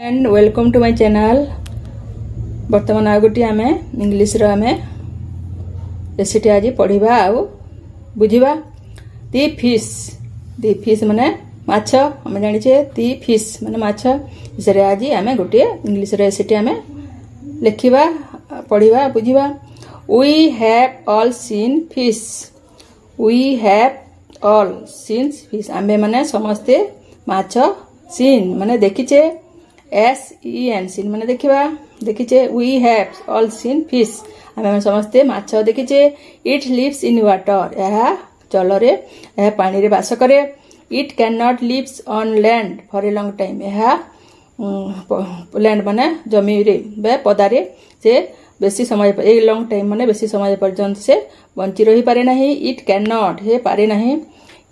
And welcome to my channel. बर्तमान आ गोटे आम इंग्लीश आम रेसिपी आज पढ़ा आउ बुझा। दी फिश माने माछ आम जाचे। दी फिश माने माछ विषय आज आम गोटे इंग्लीश रेसिपी आम लिखा पढ़ा बुझा। We have all seen fish. We have all seen fish. आमे माने समस्ते माछ सीन माने देखीचे। SEN सीन माने देखिबा देखीचे। We have all seen fish. आमे समस्ते माछ देखीचे। It lives in water. यह जल रे यह पानी रे बास करे। It can not lives on land for a long time. यह लैंड माने जमी रे बे पदारे से बेसी समय ए लॉन्ग टाइम माने बेसी समय पर्यंत से बंची रही पारे नहीं। इट कैन नॉट हे पारे नहीं।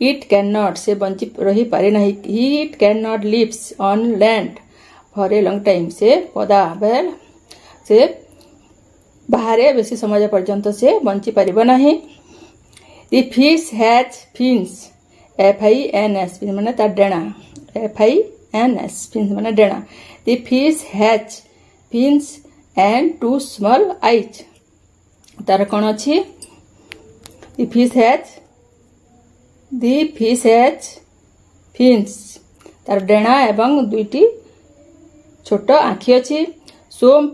इट कैन नॉट से बंची रही पारे नहीं। It can not lives on land for a long time से पदा बेल से बाहर बेसी समय पर्यंत से बंची पारिब नहीं। The fish has fins. FINS माने तार डेणा। FINS फिन्स माने डेणा। The fish has fins and two small eyes. तार कौन अच्छी दी फिश हैज फिन्स तार डेणा एवं दुईटी छोट आखि अच्छी। Some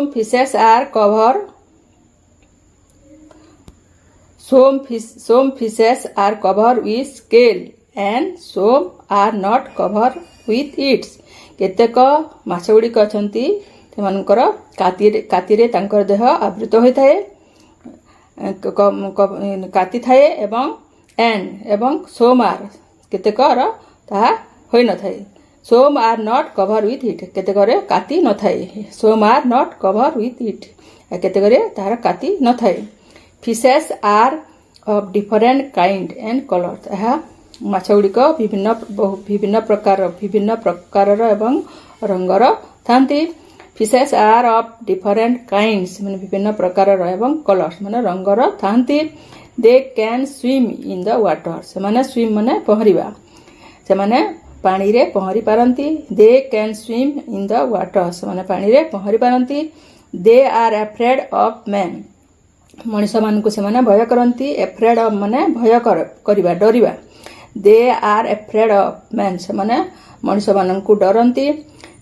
fishes are cover. Some fishes are covered with scale and some are not covered with it. केतेक माछ गुड़िक अछंती सेमानकर कातिरे तांकर देह आवृत होइथाए काति थाए एवं some are केतेकर ताहा होई न थाए। some are not covered with it केतेकरे काति न थाए। some are not covered with it केतेकरे ताहार काति न थाए। Fishes are of different kind and colors. यह माछ गुड़िक विभिन्न प्रकार एवं रंगर थांती। Fishes are of different kinds माने विभिन्न प्रकार एवं colors माने रंगर थांती। They can swim in the water. से माने swim माने पहरिबा। से माने पानी रे पहरी पारंती। They can swim in the water. से माने पानी रे पहरी पारंती। They are afraid of men. मनुष्य मान को से भय करती। एफ्रेड ऑफ माने भय करवा डरिबा। They are afraid of man से मनुष्य मान को डरती।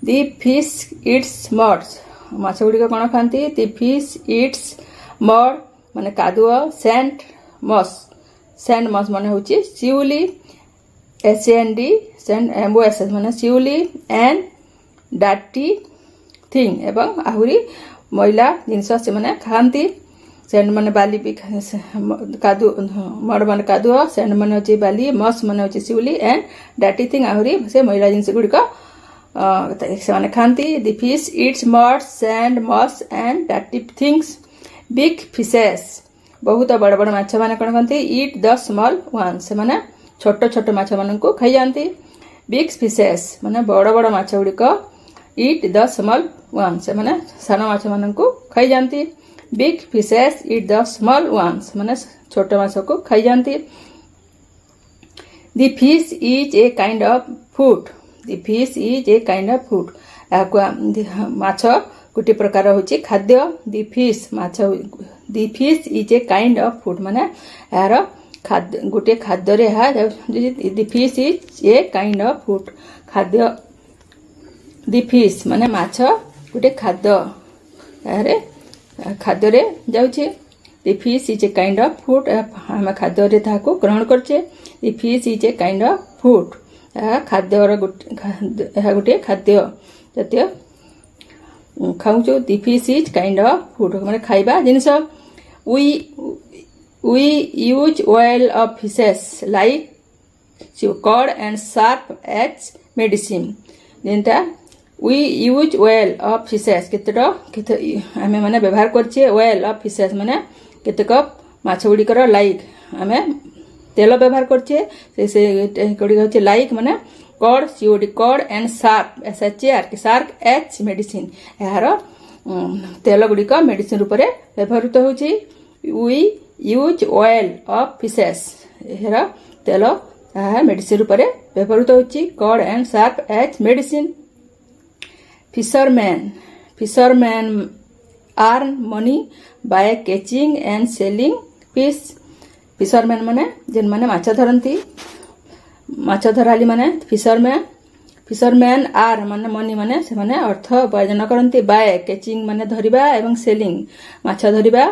दी फिश इट्स मड्स माछ गुड़िक कौन खाती। दी फिश इट्स मड माने कादुआ। सैंड मस माने होची शिउली। SAND सैंड MOS माने शिउली। एंड डाटी थिंग एवं आहुरी मैला जिनस से माने खाती। सैंड माने बाली भी कादु मड माने कादुआ। सैंड माने होची बाली। मस माने होची शिउली। एंड डाटी थिंग आहुरी से मैला जिनस गुड़िक से माने खाती। दी फिश इट्स मड सैंड मस एंड डाटी थिंग्स। बिग फिशेस बहुत बड़ बड़ माछ माने कोन खाती। ईट द स्मॉल वन से माने छोट छोट माछ मान को खाई जाती। बिग फिशेस माने बड़ बड़ माछ गुड़िक ईट द स्मॉल वन से माने सान माछ मान को खाई जाती। Big fishes eat the small ones माने छोट माछ को खाई जाती। The fish is a kind of food. The fish is a kind of food माछ गोटे प्रकार होची खाद्य। दी फिश माछ the fish is a kind of food माने यार खाद्य गोटे खाद्य रे हा। The fish is a kind of food खाद्य। दी फिश माने माछ गोटे खाद्य यारे खाद्य रे जाउछे। The fish is a kind of food हम खाद्य रे ताको ग्रहण करछे। The fish is a kind of food खाद्य गोटे खाद्य जातीय खाऊछु। The fish is kind of food माने खाइबा जिनिस। We use oil of fishes like cod and sharp as medicine. जेनटा we use oil of fishes केते आमे माने व्यवहार करछे। ऑयल ऑफ फिशेस माने केतेक माछ गुड़िकर लाइक आमे तेल व्यवहार करछे। से गुड़िक होचे लाइक माने cod COD cod and sharp SHARP sharp एच मेडिसिन यार तेल गुड़िक मेडिसिन रूप में व्यवहृत होची। We use oil of fishes यार तेल मेडिसिन रूप में व्यवहृत होची। कॉड एंड शार्प एच medicine Fishermen earn money by catching and selling fish. Fishermen माने जेन माने माछ धरती माछ धराली माने फिशरमैन आर माने मनी माने से माने अर्थ उपार्जन करती बाय कैचिंग माने धरिबा एवं सेलिंग माछ धरिबा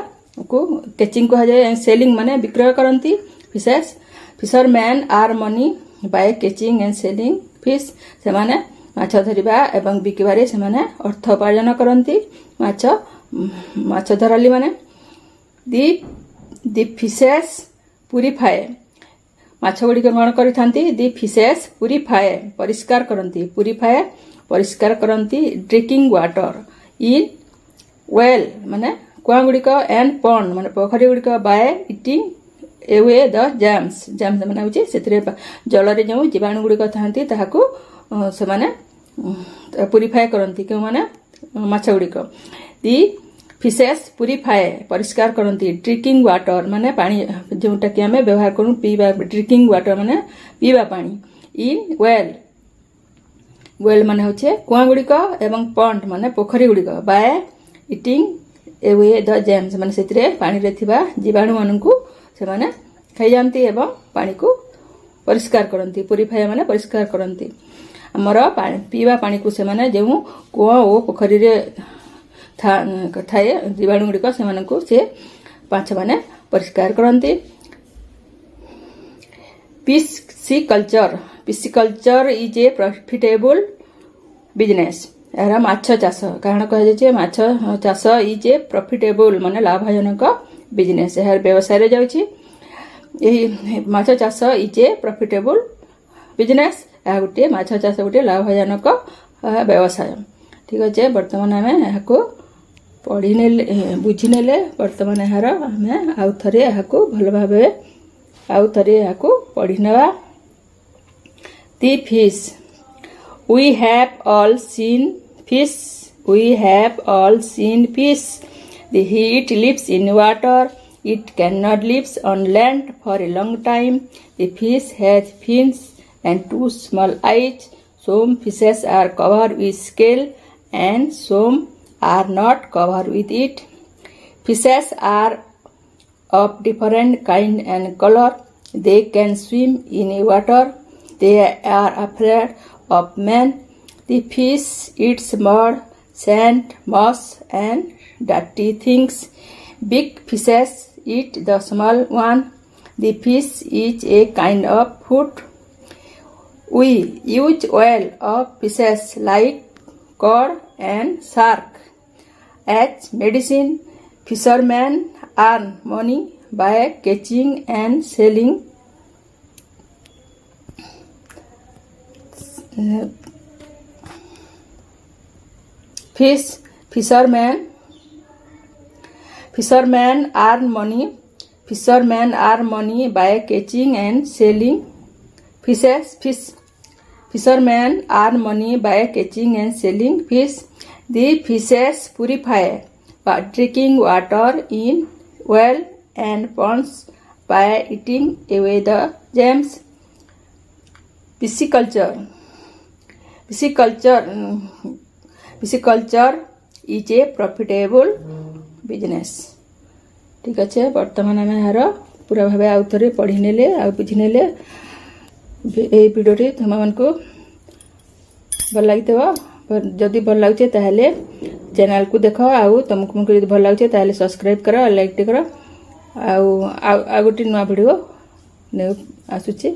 को कैचिंग कहा जाए सेलिंग माने विक्रय करती fisherman earn money by catching and selling fish से माने माछ धरिबा एवं बिकिबारे से माने अर्थ उपार्जन करती माछ धराली माने दी फिशेस प्यूरिफाई माछ गुड़िक कौन करती दी फिशेस प्यूरिफाई परिष्कार करती परिष्कार करती ड्रिंकिंग वाटर इन वेल माने कुआ गुड़िक एंड पॉन्ड माने पोखरी गुड़िक बाय इटिंग एवे द जैम्स माने होची सेतरे जल रे जो जीवाणु गुड़िक थांती ताहाकू से माने प्यूरिफाई करती क्यों माने माछ गुड़िक दी फिशेस प्यूरिफाई परिष्कार करती ड्रिंकिंग वाटर माने पानी जोटा कि आम व्यवहार करूँ पीवा ड्रिंकिंग वाटर माने पीवा पानी इन वेल माने होचे कुआ गुड़िक एवं पॉन्ड माने पोखरी गुड़िक बाय इटिंग एवे द जैम्स माने सेतिरे पानी रे थिबा जीवाणु माननकू से माने खाई जानती एवं पानी को परिष्कार करती प्यूरिफाई माने परिष्कार करती हमर पीवा पानी को से माने जो कुआ ओ पोखरी रे थाए जीवाणु गुड़िक से माछ मैंने परिष्कार करती पिस्सिकल्चर इज ए प्रॉफिटेबल बिजनेस यार माछ चाष कारण कहुचे माछ चाष इज ए प्रॉफिटेबल माने लाभजनक बिजनेस यार व्यवसाय रे जाउची यही माछ चाष इज ए प्रॉफिटेबल बिजनेस या गोटे माछ चाष गोटे लाभजनक व्यवसाय ठीक अच्छे बर्तमान आम यहाँ पढ़ी ने बुझी नेले बर्तमान यार आम आउ थे यहाँ भल भाव आउ थे यहाँ पढ़ी नेबा the fish we have all seen fish the heat lives in water it can not lives on land for a long time the fish has fins and 2 small eyes some fishes are covered with scale and some are not covered with it. Fishes are of different kind and color. They can swim in water. They are afraid of man. The fish eats mud, sand, moss and dirty things. Big fishes eat the small one. The fish is a kind of food. We use oil of fishes like cod and shark as medicine. Fishermen earn money by catching and selling fish. Fishermen earn money by catching and selling fishes. Fishermen earn money by catching and selling fish. The fishes purify by drinking water in well and ponds by eating away the germs. Pisciculture is a profitable business. ठीक अच्छे बर्तमान आम यार पूरा भाव आउ थे पढ़ी नेले आ बुझी नेले भिडियोटी तुम को भल लगी जदि भल लगे ताहले चैनल को देख आउ तुमको जब भल लगे ताहले सब्सक्राइब कर लाइक कर आ गोटे नुआ भिडियो आसूची।